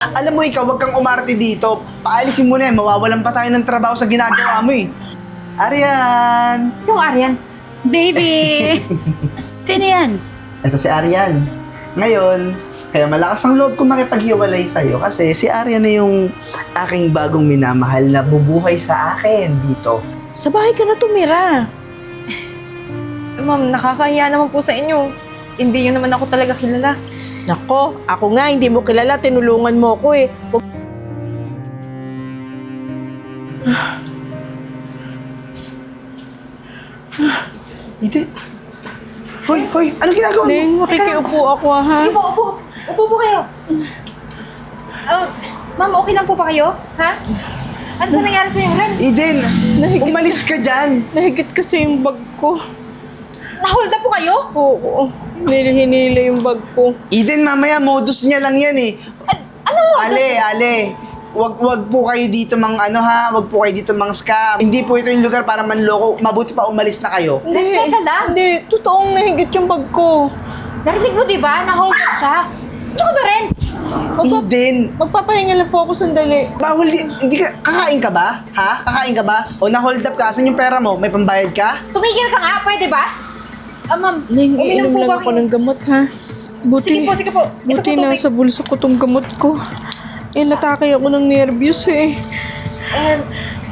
Alam mo ikaw, wag kang umarte dito. Paalisin mo na yan, mawawalan pa tayo ng trabaho sa ginagawa mo eh. Arian! Sino Arian? Baby! Sino yan? Ito si Arian. Ngayon, kaya malakas ang loob ko makipaghiwalay sa'yo kasi si Arian na yung aking bagong minamahal na bubuhay sa akin dito. Sa bahay ka na tumira. Ma'am, nakakahiya naman po sa inyo. Hindi nyo naman ako talaga kilala. Nako, ako nga hindi mo kilala, tinulungan mo ko eh. Hindi. Hoy, hoy, anong ginagawa mo? Neng, makikiupo ako ha. Sige po, upo. Upo po kayo. Ma'am, okay lang po ba kayo? Ha? Ano po nangyari sa inyo, Renz? Eden, umalis ka dyan. Nahigit kasi yung bag ko. Nahold up po kayo? Oo, hinila yung bag ko. Eden, mamaya modus niya lang yan eh. Ano mo? Ale. Wag po kayo dito wag po kayo dito scam. Hindi po ito yung lugar para manloko. Mabuti pa umalis na kayo. Renz, teka lang. Hindi, totoong nahigit yung bag ko. Narinig mo, di ba? Na-hold up siya. Ano ka ba, Renz? Eden, Magpapahinga lang po ako sandali. bawal hindi ka, kakain ka ba? Ha? Kakain ka ba? O na-hold up ka? Saan yung pera mo? May pambayad ka? Tumigil ka nga, pwede ba? Ma'am, Neng, uminom iinom po lang ba ako kayo? ng gamot ha. Sige po. Ito Buti po, tubig. nasa bulsa ko tong gamot ko. Eh, natakay ako ng nervyos eh.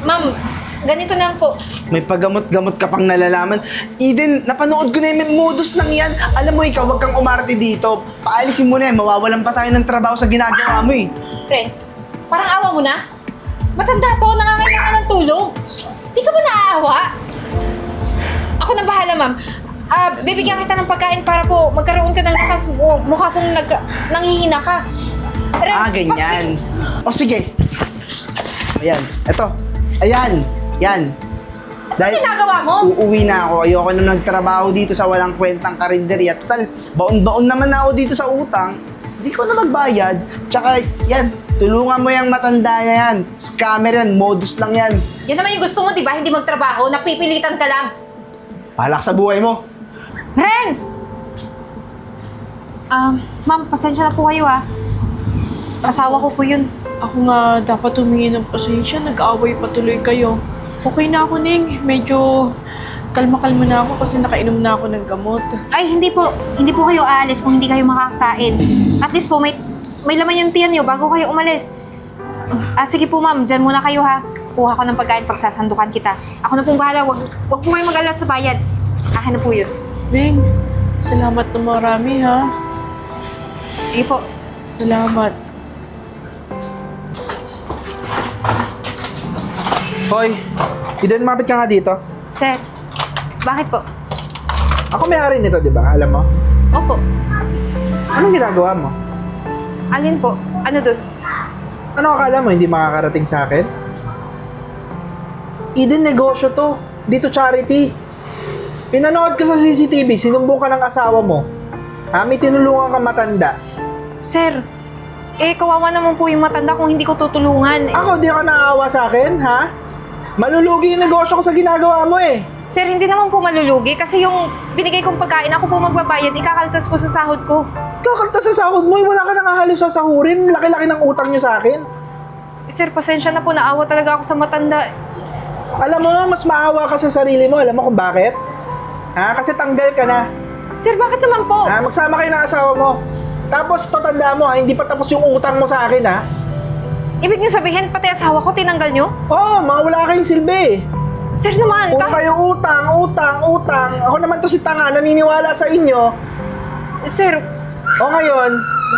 Ma'am, ganito lang po. May paggamot-gamot ka pang nalalaman. Eden, napanood ko na yung modus lang yan. Alam mo ikaw, wag kang umarte dito. Paalisin mo na yan, mawawalan pa tayo ng trabaho sa ginagawa mo eh. Friends, parang awa mo na. Matanda to, nangangailangan ng tulong. Di ka ba naaawa? Ako na bahala, ma'am. Bibigyan kita ng pagkain para po magkaroon ka ng lakas. Mukha pong nanghihina ka. Renz, Ganyan. O sige. Ayan, eto. Ayan, yan. Ano ginagawa mo? Uuwi na ako. Ayoko na nagtrabaho dito sa walang kwentang karinderya. Total, baon-baon naman na ako dito sa utang. Hindi ko na magbayad. Tsaka, yan, tulungan mo yung matanda na yan. Scammer yan, modus lang yan. Yan naman yung gusto mo, di ba? Hindi magtrabaho, napipilitan ka lang. Palak sa buhay mo. Renz! Ma'am, pasensya na po kayo Asawa ko po yun. Ako nga dapat humingi ng pasensya, nag-aaway patuloy kayo. Okay na ako, Ning. Medyo kalma-kalma na ako kasi nakainom na ako ng gamot. Ay, hindi po. Hindi po kayo aalis kung hindi kayo makakain. At least po, may laman yung tiyan nyo bago kayo umalis. Sige po, ma'am. Diyan muna kayo, ha. Kuha ko ng pagkain pagsasandukan kita. Ako na pong bahala. Wag po kayo mag-alala sa bayad. Akin na po yun. Ning, salamat na marami, ha. Sige po. Salamat. Hoy, Eden, mapit ka nga dito. Sir, bakit po? Ako may-ari nito, di ba? Alam mo? Opo. Anong ginagawa mo? Alin po? Ano dun? Ano akala mo, hindi makakarating sa akin? Eden, negosyo to. Dito charity. Pinanood ko sa CCTV, sinumbong ka ng asawa mo. May tinulungan kang matanda. Sir, kawawa naman po yung matanda kung hindi ko tutulungan. Ako, di ka naawa sa akin, ha? Malulugi yung negosyo ko sa ginagawa mo eh. Sir, hindi naman po malulugi kasi yung binigay kong pagkain, ako po magbabayad, ikakaltas po sa sahod ko. Kakaltas sa sahod mo, wala ka nang halos sasahurin. Laki-laki ng utang nyo sa akin. Sir, pasensya na po, naawa talaga ako sa matanda. Alam mo, mas maawa ka sa sarili mo. Alam mo kung bakit? Kasi tanggal ka na. Sir, bakit naman po? Magsama kayo ng asawa mo. Tapos, tatanda mo hindi pa tapos yung utang mo sa akin, Ibig niyo sabihin, pati asawa ko tinanggal niyo? Oo, mawala kayong silbi. Sir naman, Kung kayo utang. Ako naman to si Tanga, naniniwala sa inyo. Sir, O ngayon,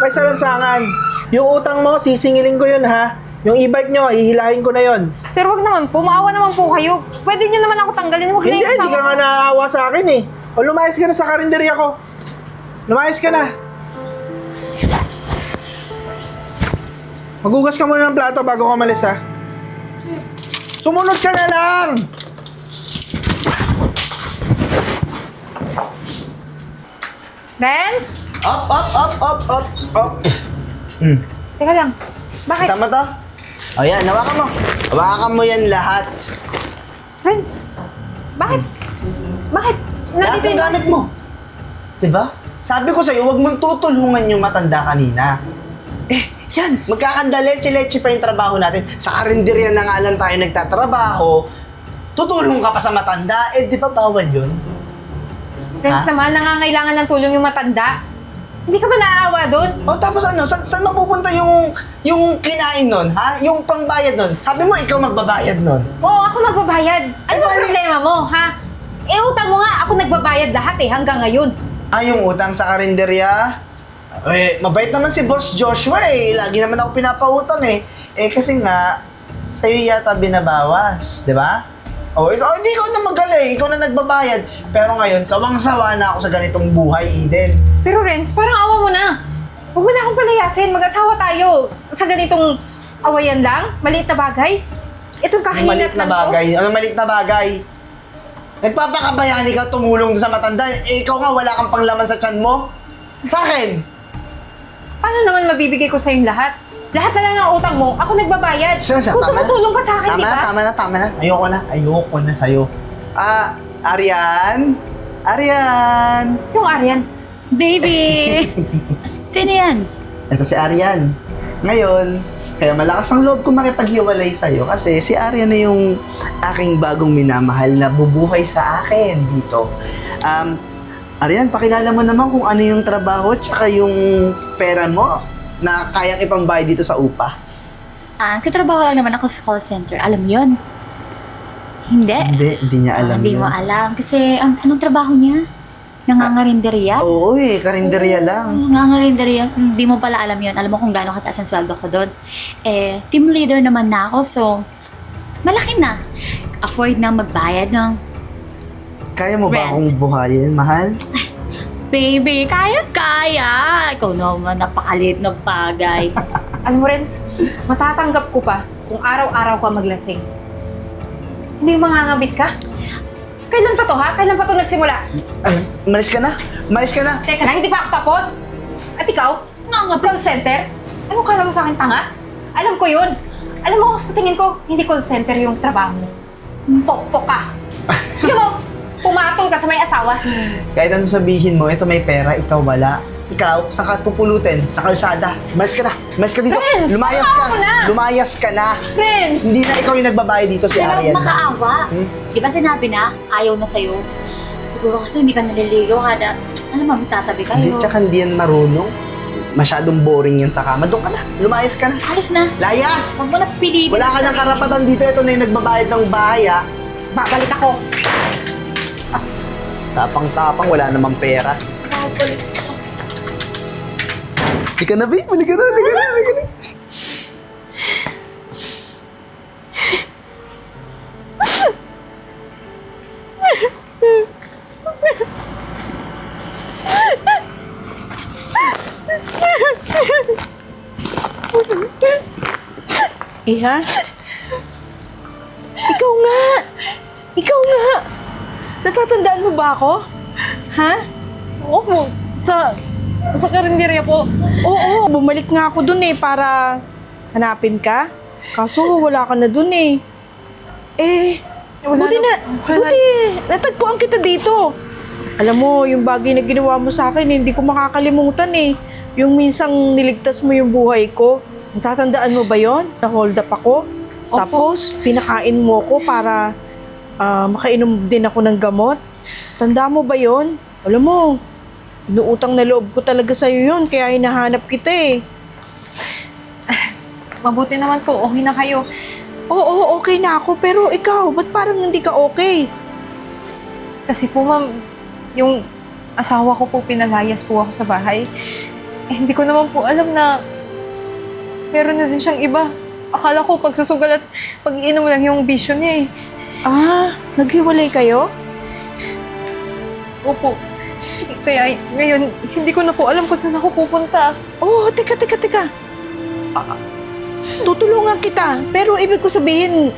kay sa lansangan, yung utang mo, sisingilin ko yun, ha? Yung e-bike nyo, hihilahin ko na yun. sir, wag naman po. Maawa naman po kayo. Pwede niyo naman ako tanggalin. Wag na Hindi, yung hindi ka asawa nga ko. naaawa sa akin, eh. O lumayas ka na sa karinderya ko. Lumayas ka na. Magugas ka muna ng plato bago ka umalis, ha? Sumunod ka na lang! Renz? Up. Teka lang. Bakit? Tama to? O yan, hawakan mo. Hawakan mo yan lahat. Renz? Bakit? Bakit? Lahat ng gamit mo. Diba? Sabi ko sa'yo, huwag mong tutulungan yung matanda kanina. Yan, magkakandaleche-leche pa yung trabaho natin. Sa karinderya na nga lang tayo nagtatrabaho, tutulong ka pa sa matanda. Eh, di ba bawal yun? Friends Ha? naman, nangangailangan ng tulong yung matanda. Hindi ka ba naaawa doon? O tapos ano, saan mapupunta yung kinain nun, ha? Yung pangbayad nun. Sabi mo, ikaw magbabayad nun. Oo, ako magbabayad. Ano Ay, ba paano- problema mo, ha? Eh, utang mo nga, ako nagbabayad lahat hanggang ngayon. Ah, yung utang sa karinderya? Eh, mabait naman si Boss Joshua eh. Lagi naman ako pinapautang eh. Eh, kasi nga, sa'yo yata binabawas, di ba? Oh, hindi ikaw na magaling, ikaw na nagbabayad. Pero ngayon, sawang-sawa na ako sa ganitong buhay, Eden. Pero Renz, parang awa mo na. Huwag mo na akong palayasin. Mag-asawa tayo sa ganitong awayan lang. Maliit na bagay. Itong Ano kahinat maliit na lang to. bagay? Ano maliit na bagay? Nagpapakabayani ka tumulong sa matanda. Eh, ikaw nga, wala kang panglaman sa tiyan mo. Sa akin. Paano naman mabibigay ko sa yung lahat? Lahat na lang ng utang mo, ako nagbabayad. Sure na, Kung tama na. tumutulong ka sa akin, di ba? Tama na. Ayoko na sa'yo. Ah, Arian? Arian? Yung Aryan. Baby! Sino yan? Ito si Arian. Ngayon, kaya malakas ang loob ko makipaghiwalay sa'yo kasi si Arian na yung aking bagong minamahal na bubuhay sa akin dito. Arian, pakilala mo naman kung ano yung trabaho tsaka yung pera mo na kayang ipambayad dito sa upa. Katrabaho lang naman ako sa call center. Alam mo yun? Hindi. Hindi niya alam Hindi yun. mo alam. Kasi anong trabaho niya? Nangangarinderya? Oo karinderya lang. Nangangarinderya. Hindi mo pala alam yun. Alam mo kung gaano kataas ang sweldo ko doon. Eh, team leader naman na ako. So, malaki na. Afford na magbayad ng Kaya mo ba Rent. akong buhayin, mahal? baby. Kaya-kaya. Ikaw naman, napakalit na bagay. Alam mo, Renz, matatanggap ko pa kung araw-araw ka maglasing. Hindi mangangabit ka? Kailan pa to, ha? Kailan pa to nagsimula? Malis ka na? Malis ka na? Teka lang, hindi pa ako tapos. At ikaw, call center? Ano kala mo sa akin, tanga? Alam ko yun. Alam mo, sa tingin ko, hindi call center yung trabaho mo. Pokpok ka. Alam mo, pumatol ka sa may asawa. Kahit ano sabihin mo, ito may pera, ikaw wala. Ikaw, saan ka pupulutin? Sa kalsada. Malis ka na. Malis ka dito. Friends, Lumayas ka. parang ako na. Lumayas ka na. Friends! Hindi na ikaw yung nagbabayad dito, si Pero Arian. makaawa. Hmm? Di ba sinabi na, ayaw na sa'yo? Siguro kasi hindi ka naliligaw kada, alam mo, tatabi kayo. Hindi, tsaka hindi yan marunong. Masyadong boring yan sa kama. Doon ka na. Lumayas ka na. Alis na. Layas! Huwag mo na pilitin. Wala ka ng karapatan dito. Ito na yung nagbabayad ng bahay, ha? Babalik ako. Tapang-tapang, wala namang pera. Hindi ka na, babe. Balik ka na. Iha? Ikaw nga! Ikaw nga! Natatandaan mo ba ako? Ha? Oo, sa karinderya po. Oo, bumalik nga ako dun para hanapin ka. Kaso wala ka na dun buti natagpuan kita dito. Alam mo, yung bagay na ginawa mo sa akin, hindi ko makakalimutan Yung minsang niligtas mo yung buhay ko. Natatandaan mo ba yon? Na-hold up ako. Tapos, pinakain mo ko para makainom din ako ng gamot. Tanda mo ba yon? Alam mo, inuutang na loob ko talaga sa'yo yun, kaya hinahanap kita Mabuti naman po, okay na kayo. Oo, okay na ako, pero ikaw, ba't parang hindi ka okay? Kasi po, ma'am, yung asawa ko po pinalayas po ako sa bahay. Eh, hindi ko naman po alam na meron na din siyang iba. Akala ko pagsusugal at pag-iinom lang yung bisyo niya Naghiwalay kayo? Opo. Kaya ngayon, hindi ko na po alam kung saan ako pupunta. Oh, teka. Tutulungan kita. Pero ibig ko sabihin,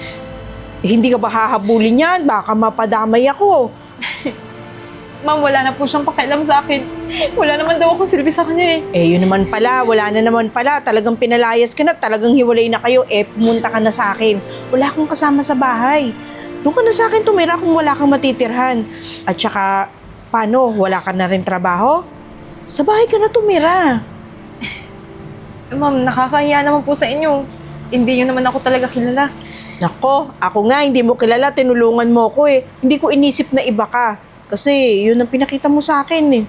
hindi ka ba hahabulin yan? Baka mapadamay ako. Ma'am, wala na po siyang pakialam sa akin. Wala naman daw ako silbi sa kanya Yun naman pala. Wala na naman pala. Talagang pinalayas ka na. Talagang hiwalay na kayo. Pumunta ka na sa akin. Wala akong kasama sa bahay. Doon ka na sa akin tumira kung wala kang matitirhan. At saka, paano? Wala ka na rin trabaho? Sa bahay ka na tumira. Ma'am, nakakahiya naman po sa inyo. Hindi nyo naman ako talaga kilala. Nako, ako nga, hindi mo kilala, tinulungan mo ko eh. Hindi ko inisip na iba ka. Kasi yun ang pinakita mo sa akin eh.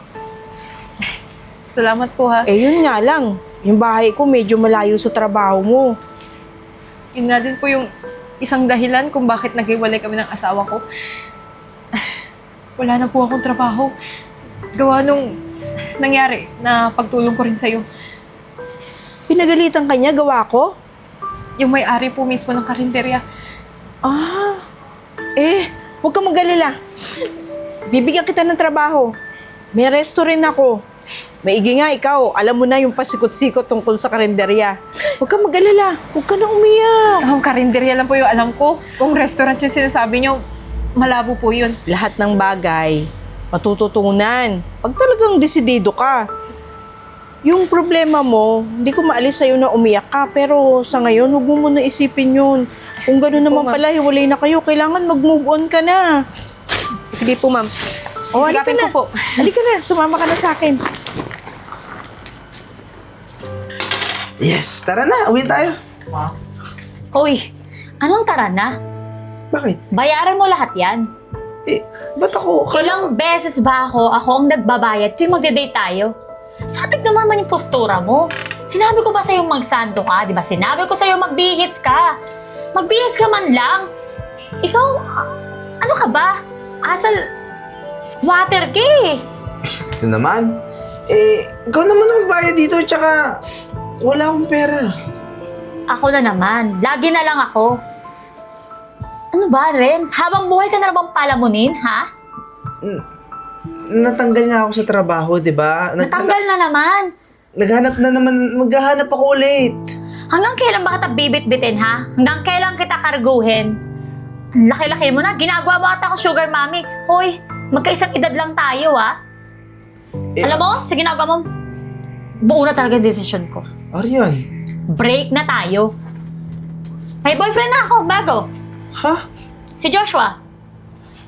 Salamat po ha. Eh yun nga lang, yung bahay ko medyo malayo sa trabaho mo. Yun nga din po yung isang dahilan kung bakit naghiwalay kami ng asawa ko. Wala na po akong trabaho. Gawa nung nangyari na pagtulong ko rin sa'yo. Pinagalitan ka niya, gawa ko? Yung may-ari po mismo ng karinderya. Ah, huwag kang mag-alala. Bibigyan kita ng trabaho. May restaurant ako. Maigi nga ikaw, alam mo na yung pasikot-sikot tungkol sa karinderya. Huwag kang mag-alala, huwag ka na umiyak. Karinderya lang po yung alam ko. Kung restaurant yung sinasabi nyo, malabo po yun. Lahat ng bagay, matututunan. Pag talagang desidido ka. Yung problema mo, hindi ko maalis sa'yo na umiyak ka, pero sa ngayon, huwag mo muna isipin yun. Kung gano'n naman pala, hiwalay na kayo, kailangan mag-move on ka na. Sige po, ma'am. O, halika Sisigapin na. ko po. Halika na, sumama ka na sa akin. Yes, tara na, uwi tayo. Hoy, anong tara na? Bakit? Bayaran mo lahat yan. Eh, ba't ako? Ilang beses ba ako ang nagbabayad tuwing magde-date tayo? Tsaka tignan mo naman yung postura mo. Sinabi ko ba sa'yo magsando ka? Di ba sinabi ko sa'yo magbihis ka? Magbihis ka man lang. Ikaw, ano ka ba? Asal, squatter ka eh. Ito naman. Ikaw naman ang magbayad dito, tsaka wala akong pera. Ako na naman. Lagi na lang ako. Ano ba, Renz? Habang buhay ka na bang palamunin, ha? Natanggal nga ako sa trabaho, di ba? Natanggal na naman. Maghahanap ako ulit. Hanggang kailan ba kita bibit-bitin, ha? Hanggang kailan kita karguhin? Ang laki-laki mo na. Ginagawa mo ata ako sugar mommy. Hoy, magkaisang edad lang tayo, ha? Alam mo, sa ginagawa mo, buo na talaga yung desisyon ko. Aryan. Break na tayo. May boyfriend na ako, bago. Ha? Si Joshua.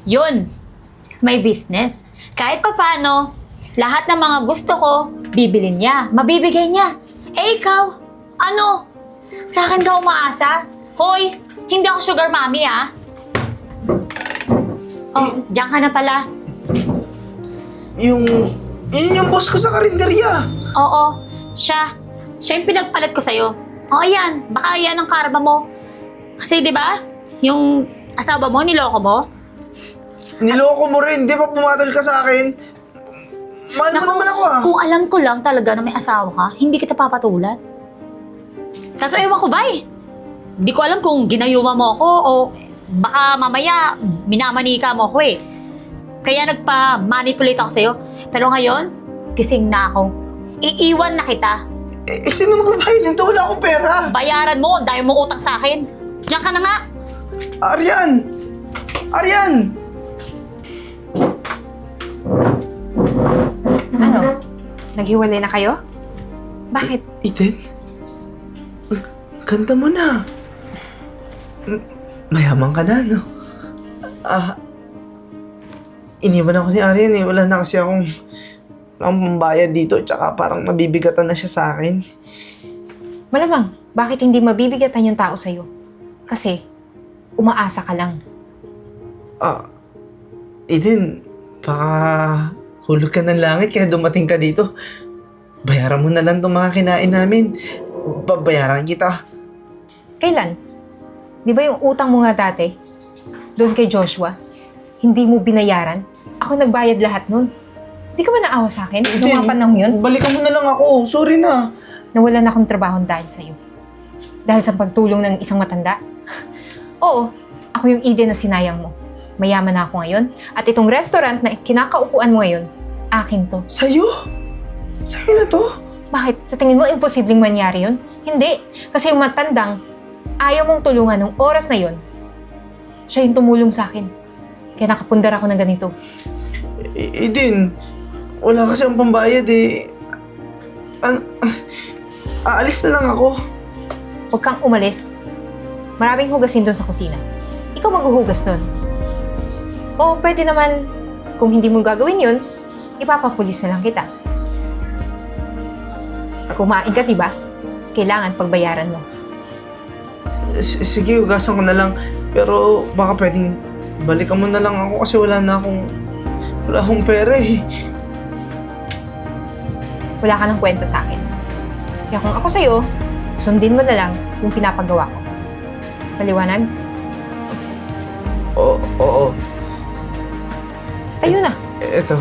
Yun. May business. Kahit papano, lahat ng mga gusto ko, bibilin niya, mabibigay niya. Eh ikaw, ano? Sa akin ka umaasa? Hoy, hindi ako sugar mommy ah. Oh, diyan ka na pala. Yun yung boss ko sa karinderya. Oo, siya. Siya yung pinagpalit ko sa'yo. O ayan, baka yan ang karma mo. Kasi di ba, yung asawa mo, niloko mo? Niloko mo rin, di ba pumatol ka sa akin? Mahal mo naman ako ah. Kung alam ko lang talaga na may asawa ka, hindi kita papatulan. Kaso ewan ko ba eh. Hindi ko alam kung ginayuma mo ako o baka mamaya minamanika mo ako eh. Kaya nagpa-manipulate ako sa'yo. Pero ngayon, gising na ako. Iiwan na kita. Sino magbabayad nito? Wala akong pera. Bayaran mo, dahil mo utang sa akin. Diyan ka na nga. Aryan! Aryan! Ano? Naghiwalay na kayo? Bakit? Eden? Ganda mo na. Mayaman ka na, no? Iniwan ako ni Aryan eh. Wala na kasi akong pambayad dito. Tsaka parang nabibigatan na siya sa akin. Malamang, bakit hindi mabibigatan yung tao sa'yo? Kasi, umaasa ka lang. Eden, baka hulog ka ng langit kaya dumating ka dito. Bayaran mo na lang itong mga kinain namin. Babayaran kita. Kailan? Di ba yung utang mo nga dati? Doon kay Joshua? Hindi mo binayaran? Ako nagbayad lahat nun. Di ka ba naawa sa akin? Noong mga panahon yun? Balikan mo na lang ako. Sorry na. Nawalan akong trabaho dahil sa'yo. Dahil sa pagtulong ng isang matanda? Oo, ako yung Eden na sinayang mo. Mayaman na ako ngayon. At itong restaurant na kinakaupuan mo ngayon, akin to. Sa'yo? Sa'yo na to? Bakit? Sa tingin mo, imposibleng mangyari yun? Hindi. Kasi yung matandang, ayaw mong tulungan nung oras na yun. Siya yung tumulong sa akin. Kaya nakapundar ako ng ganito. Eden, wala kasi ang pambayad eh. Aalis na lang ako. Huwag kang umalis. Maraming hugasin doon sa kusina. Ikaw maghuhugas doon. O pwede naman, kung hindi mo gagawin yun, ipapapulis na lang kita. Kumain ka, diba? kailangan pagbayaran mo. Sige, ugasan ko na lang. Pero baka pwedeng balikan mo na lang ako kasi wala akong pera eh. Wala ka ng kwenta sa akin. Kaya kung ako sa'yo, sundin mo na lang yung pinapagawa ko. Maliwanag? Oo. Tayo na. Eto.